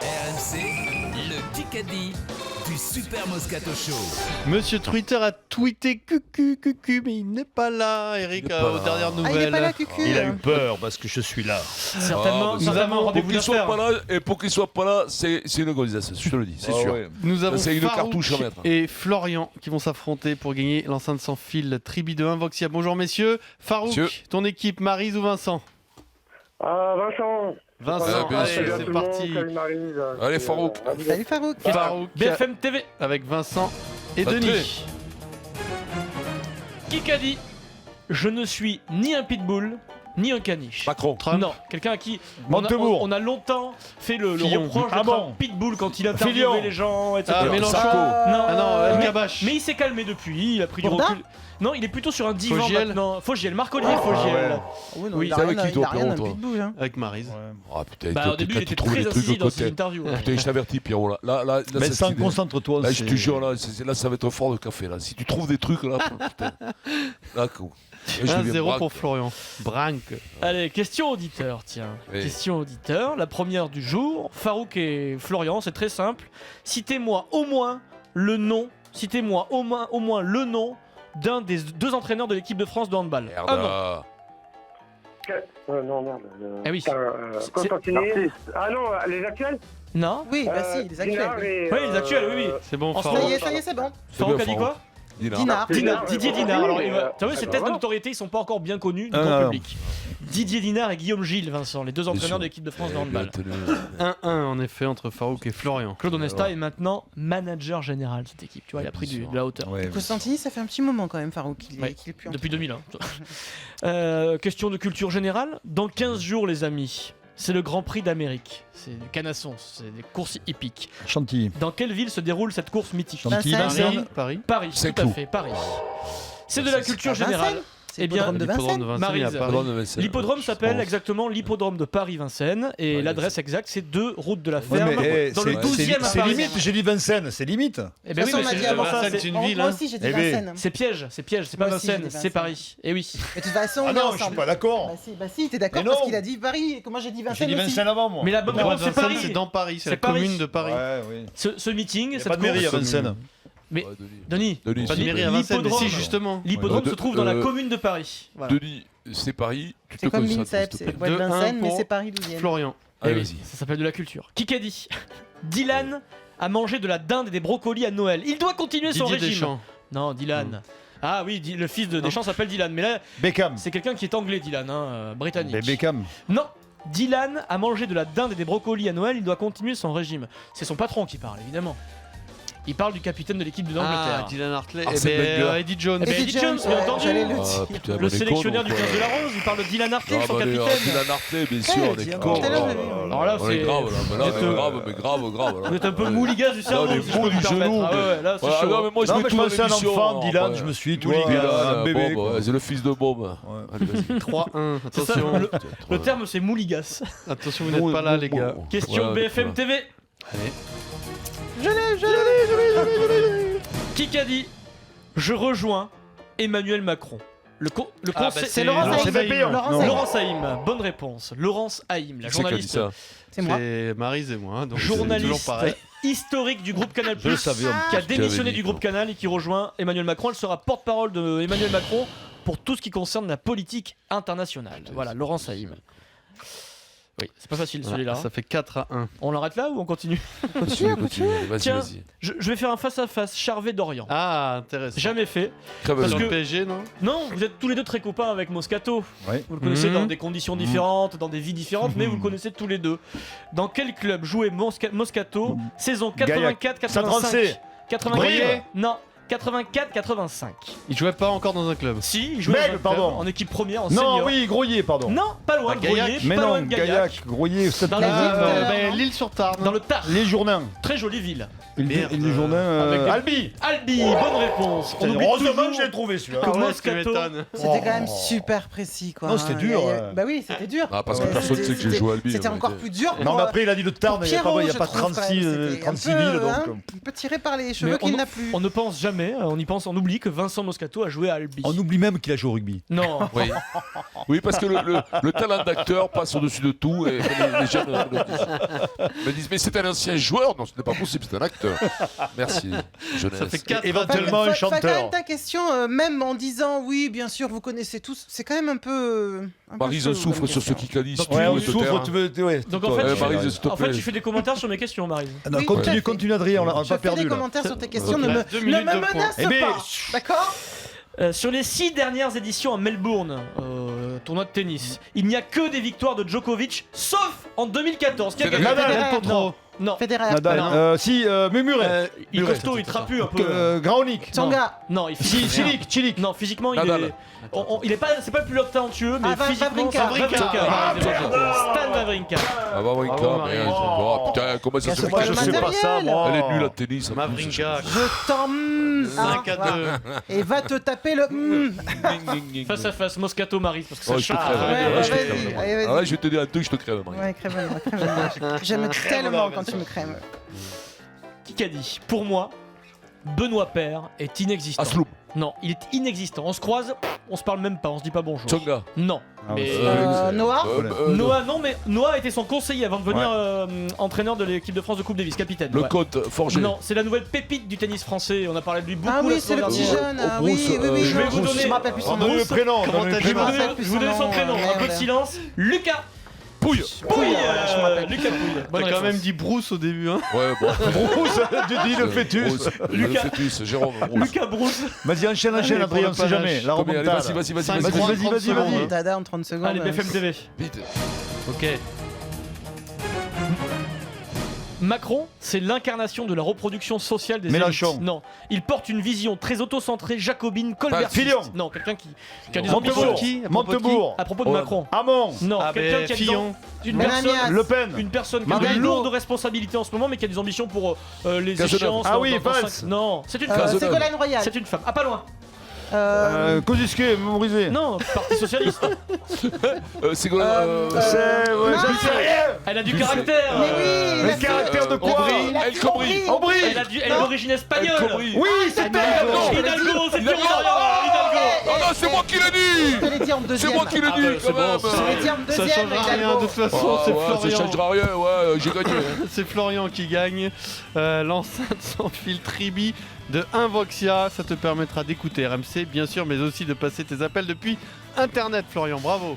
RMC, le Kikadi du Super Moscato Show. Monsieur Twitter a tweeté cucu, mais il n'est pas là, Eric, aux dernières nouvelles. il n'est pas là, cucu. Il a eu peur parce que je suis là. Certainement, nous avons rendez-vous Pour qu'il soit d'affaires. pas là, et pour qu'il soit pas là, c'est une organisation, je te le dis, c'est sûr. Ouais. Nous avons c'est une Farouk cartouche à mettre. et Florian qui vont s'affronter pour gagner l'enceinte sans fil Tribi de 1 Voxia. Bonjour messieurs. Farouk, Monsieur. ton équipe, Maryse ou Vincent? Vincent. Vincent, bien allez, sûr. c'est parti. Salut Maryse. Allez, Farouk. Salut Farouk. Farouk BFM TV. avec Vincent et Entrée. Denis. Kikadi. Je ne suis ni un pitbull, ni un caniche. Macron. Trump. Non, quelqu'un à qui Montebourg. on a longtemps fait le Fillon. reproche Ah d'être bon un pitbull quand il interviewait Fillon. les gens, etc. Ah, Mélenchon. Sarko. Non, Ah non, mais, Gabache. mais il s'est calmé depuis, il a pris du Bourdin recul. Non, il est plutôt sur un divan Fogiel. maintenant. Fogiel, Marc-Olivier Fogiel. Oui, Oui, il a c'est rien, avec qui, il a toi, rien d'un toi pitbull. Hein. Avec Maryse. Ah putain, Bah, au début, il était très incisif dans ses interviews. Putain, je t'avertis, Pierrot. Là, Mais cette sans idée- concentre-toi. Là, je te jure, là, là, ça va être fort de café. Là. Si tu trouves des trucs, là, putain. Là, cool. Et je deviens 1-0 braque. pour Florian. Branque. Allez, question auditeur, tiens. Oui. Question auditeur, la première du jour. Farouk et Florian, c'est très simple. Citez-moi au moins le nom d'un des deux entraîneurs de l'équipe de France de handball. Merde. Un nom. Non, merde. Eh oui. Constantini. Ah non, les actuels. Non. Oui, bah si, les actuels. Oui, les actuels, oui, oui. C'est bon, En ce Farouk. Ça y est, c'est bon. Farouk a dit quoi? Dinard. Didier Dinard. Alors, tu vois, ces tests de voilà. notoriété, ils sont pas encore bien connus du Ah, grand non. public. Didier Dinard et Guillaume Gilles, Vincent, les deux entraîneurs sûr. de l'équipe de France de handball. 1-1 en effet entre Farouk et Florian. Claude Onesta est maintenant manager général de cette équipe. Tu vois, il a pris de la hauteur. Constantini, ça fait un petit moment quand même, Farouk, qu'il Ouais. est plus en Depuis 2001. Question de culture générale. Dans 15 jours, les amis, c'est le Grand Prix d'Amérique. C'est du canasson, c'est des courses hippiques. Chantilly. Dans quelle ville se déroule cette course mythique? Chantilly, Vincennes. Vincennes. Paris. Paris, tout à Saint-Cloud. fait, Paris. C'est de la culture Vincennes. générale. C'est Eh bien, l'hippodrome de L'hippodrome de Vincennes. Vincennes et à Maryse. Paris. L'hippodrome s'appelle pense. exactement l'hippodrome de Paris-Vincennes et Ouais, l'adresse exacte c'est 2 route de la Ouais, Ferme mais, dans le c'est- 12e à c'est Paris. limite, j'ai dit Vincennes, c'est limite. Eh ben oui, De toute mais façon, c'est on justement m'a dit ça. Vincennes, c'est- c'est une Moi ville. aussi, j'ai dit Eh ben, Vincennes. C'est piège, c'est pas Moi aussi, Vincennes, j'ai dit c'est Vincennes. Paris. Eh oui. Mais de toute façon, Ah on est non, je suis ensemble. pas d'accord. Bah si, t'es d'accord Mais parce non. qu'il a dit Paris et que moi j'ai dit J'ai Vincennes dit aussi. Vincennes avant, moi. Mais la bonne Le droit réponse de c'est Vincennes, Paris. c'est dans Paris, c'est C'est la Paris. commune de Paris. Ouais, oui. Ce meeting, Il y a cette pas de mairie à course, Vincennes. Mais Denis, Denis, Pas de c'est- mairie à Vincennes, mais L'hippodrome. si justement. l'hippodrome Ouais. se trouve dans la Euh, commune de Paris. Voilà. Denis, c'est Paris. Tu te C'est comme concentres, l'INSEP, s'il te c'est plaît. le bois de 2-1 Vincennes, mais pour c'est Paris 12e. Florian. Allez, Eh oui, vas-y. ça s'appelle de la culture. Qui a dit Dylan a mangé de la dinde et des brocolis à Noël. Il doit continuer son Didier régime. Deschamps. Non, Dylan. Ah oui, le fils de Deschamps s'appelle Dylan, mais là Beckham. c'est quelqu'un qui est anglais, Dylan, britannique. Mais Beckham. Non, Dylan a mangé de la dinde et des brocolis à Noël, il doit continuer son régime. C'est son patron qui parle, évidemment. Il parle du capitaine de l'équipe de Ah, l'Angleterre. Dylan Hartley. Arsène Eh ben, Wenger. Eddie Jones. Eh ben, Eddie Jones, bien ouais, entendu. j'allais le Ah, dire. putain, Le on est sélectionneur con, du quoi. 15 de la Rose, il parle de Dylan Hartley, Ah, son bah, capitaine. Dylan Hartley, bien sûr, on est Dylan con. Hartley, là. j'avais vu. Alors là, On est c'est. grave, là. Mais là, Vous êtes, mais grave. là. Vous êtes un peu Ouais. mouligas du cerveau, Là, on est si je mou peux du me permettre. genou. Ah ouais, là, c'est Ouais, chaud. non, mais moi, je Non, mets mais tout je dans pensais à un l'émission, enfant, après. Dylan, je me suis dit, tu Dylan, vois, un bébé. Bob, quoi. ouais, c'est le fils de Bob. Ouais. Allez, vas-y. 3-1. C'est ça, Attention. le terme c'est mouligas. Attention, vous n'êtes pas là, les gars. Question Ouais, BFM TV. Allez. Qui a dit Je rejoins Emmanuel Macron. Le Ah, conseil. bah, C'est Laurence Non, c'est Haïm. Pépéon. Laurence Non. Haïm. Laurence Haïm, bonne réponse. Laurence Haïm, la Qui c'est qui a dit journaliste, ça C'est moi. C'est Maryse et moi. Donc c'est toujours journaliste pareil. historique du groupe Canal+, Je le savais, en qui a plus. démissionné J'avais du dit, groupe Canal et qui rejoint Emmanuel Macron. Elle sera porte-parole de Emmanuel Macron pour tout ce qui concerne la politique internationale. Voilà, Laurence Haïm. Oui, c'est pas facile celui-là. Ça fait 4-1. On l'arrête là ou on continue? Continue, vas-y, Tiens. vas-y. Je vais faire un face-à-face Charvet-Dorian. Ah, intéressant. Jamais fait. Très Parce Dans que- le PSG, non? Non, vous êtes tous les deux très copains avec Moscato. Ouais. Vous le connaissez Mhm. dans des conditions différentes, dans des vies différentes, mais vous le connaissez tous les deux. Dans quel club jouait Moscato saison Gaillac. 84-85? Saint-Rancé. 84? Brive. Non, 84-85. Il jouait pas encore dans un club. Si, il jouait dans Bègle, un club, pardon. en équipe première, en Non, senior. oui, Groyer, pardon. Non, pas loin Ah, de Gaillac. Groyer, Mais pas non, loin de Gaillac. Gaillac, Groyer, Stade Dans de la France. ville de- Ben, Lille-sur-Tarn. Dans le Tarn. Les Jourdains. Très jolie ville. Merde. Les Jourdains. Avec des- Albi. Albi, bonne réponse. On oublie Heureusement toujours que je l'ai trouvé celui-là. que Ah ouais, tu Moscato. m'étonnes. C'était quand même super précis, quoi. Non, c'était dur, Il y a- ouais. Bah oui, c'était dur. Ah, parce que Ouais, personne sait que j'ai c'était- joué à Albi. C'était ouais, encore ouais. plus dur. Non, mais après, il a dit le Tarn, il n'y a Pierrot, pas je trouve, 36 quand même, c'était 36 un peu, villes, hein, donc. un peu tiré par les Mais cheveux qu'il n'a plus. on ne pense jamais jamais, on y pense, on oublie que Vincent Moscato a joué à Albi. On oublie même qu'il a joué au rugby. Non. Oui. Oui, parce que le talent d'acteur passe au-dessus de tout et les jeunes me disent mais c'est un ancien joueur. Non, ce n'est pas possible, c'est un acteur. Merci, jeunesse. Ça fait 4 Éventuellement un Enfin, quand chanteur. même ta question, même en disant oui, bien sûr, vous connaissez tous, c'est quand même un peu. Maryse chelou souffre comme sur ce question. Kikadi. Si tu Ouais, on veux te souffre, taire. tu veux. Ouais, Donc en fait, Ouais, tu, Maryse, s'il te en fait, plaît. tu fais des commentaires sur mes questions, Maryse. Non, Oui, tout à fait. continue Adrien, on l'a Je pas fais des perdu là. commentaires sur tes questions, Ok. ne me, 2 ne minutes me de point. menace Eh ben, pas. D'accord. Sur les 6 dernières éditions à Melbourne, tournoi de tennis, il n'y a que des victoires de Djokovic, sauf en 2014. Qui a gagné Nadal. Federer. Non, non. Federer. Nadal. Non. Si, Muret. Il est Muret, costaud, il trapu un peu. Graonic. Tsonga. Non, il Si, Chilik. Non, physiquement, il Nadal. est. Il est pas, c'est pas le plus talentueux, mais Ah, physiquement, Wawrinka. Stan Wawrinka. Ah bah oui, Bravo, mais Maryse. oh, putain, comment ça se Casse fait pas que le je sais pas matériel. ça, moi. Elle est nulle à tennis. en plus. Mavrinka, Je t'en. 5 à 2. Et va te taper le. Face à face, Moscato Maryse, parce que ça Oh, je te chauffe. crève. Ouais, Ouais, je te vas-y, crève. allez, vas-y. Ah ouais, je vais te dire un truc, je te crève, Marie. Ouais, crève-moi, crève-moi. J'aime tellement quand tu me crèves. Qui a dit pour moi, Benoît Paire est inexistant. Asloum, Non, il est inexistant. On se croise, on se parle même pas, on se dit pas bonjour. Tsonga. Non. Ah, Mais Noah. Noah, non, mais Noah a été son conseiller avant de devenir entraîneur de l'équipe de France de Coupe Davis, capitaine. Le ouais. Côte, Forger. Non, c'est la nouvelle pépite du tennis français. On a parlé de lui beaucoup. Ah la oui, c'est semaine le petit dernière. jeune. Ah Bruce, oui, oui, oui. je vais vous Bruce, donner- je me rappelle plus son nom. Donne le prénom. Comment donne le t'as dit, Je vais prénom. vous donner- rappelle plus je vous son donne son nom, prénom. Un peu de merde. silence. Lucas Pouille. Pouille. Voilà, je me rappelle. Lucas Pouille. Bonne T'as quand réponse. même dit Bruce au début, hein. Ouais, bon. Bruce, tu dis le fœtus. Bruce, Lucas. Le fœtus, Jérôme. Bruce. Lucas Bruce. Vas-y, enchaîne, Allez, Adrien, pour on le sait jamais. panache. La Combien Allez, remontada. vas-y, vas-y, Cinq vas-y, points, vas-y. 30 secondes, hein. Tada en 30 secondes. Allez, BFM TV. Vite. Ok. Macron, c'est l'incarnation de la reproduction sociale des Mélenchon. élites. Non, il porte une vision très auto-centrée, jacobine, colbertiste. Fillon. Non, quelqu'un qui a des Montebourg. ambitions. Qui À propos de qui Montebourg. À propos de Oh, Macron. Hamon. Non, Ah, quelqu'un ben, qui a Fillon. une Mélania. personne, Le Pen. une personne qui a Marine de Le Pen. lourdes responsabilités en ce moment, mais qui a des ambitions pour les Cazeneuve. échéances. Ah dans- oui, dans Valls. 5. Non, c'est une Cazeneuve. femme. Ségolène Royal. C'est une femme. Ah, pas loin. Kosciuszko, mémorisé. Non, Parti Socialiste. C'est quoi C'est. Ouais, j'en sais rien. Elle a du Tu caractère. Mais oui, Le caractère de quoi Il a El dit Khomri. Aubry. Elle est d'origine espagnole. Oui, c'était. Hidalgo, c'est Thierry Dorian. Hidalgo. Oh non, c'est moi qui l'ai Je te dit. l'ai dit en deuxième. C'est moi qui l'ai Ah dit, ouais, c'est quand bon, même. ça. Je te l'ai dit en Ça deuxième. changera rien, de Hidalgo. toute façon, Ah, c'est ouais, ça Florian. changera rien, ouais, j'ai gagné. C'est Florian qui gagne. L'enceinte sans fil Tribi de Invoxia. Ça te permettra d'écouter RMC, bien sûr, mais aussi de passer tes appels depuis Internet, Florian. Bravo.